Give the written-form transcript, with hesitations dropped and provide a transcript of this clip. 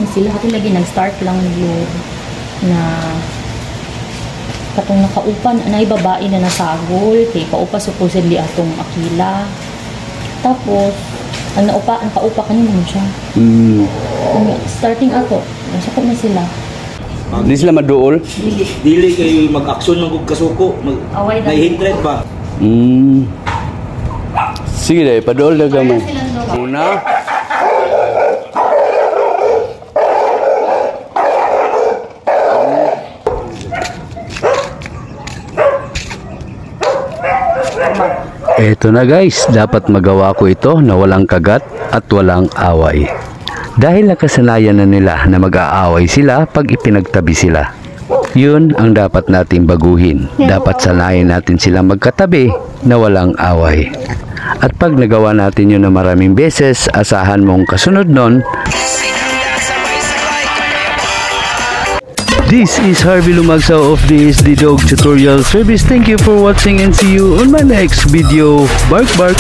ni sila. Hati lagi nag-start lang yung na katong nakaupan na babae na nasagol kay paupa supposedly atong Akila. Tapos ang kaupa kanina mo siya. Starting ato, nasako na sila. Di sila maduol? Dili kayo mag-aksyon ng kasuko. Nahihintred ba? Sige dahil, paduol na gamay. Una. Eto na guys, dapat magawa ko ito na walang kagat at walang away. Dahil nakasanayan na nila na mag-aaway sila pag ipinagtabi sila. Yun ang dapat nating baguhin. Dapat sanayin natin sila magkatabi na walang away. At pag nagawa natin yun na maraming beses, asahan mong kasunod nun. This is Harvey Lumagsaw of DSD Dog Tutorial Service. Thank you for watching and see you on my next video. Bark bark!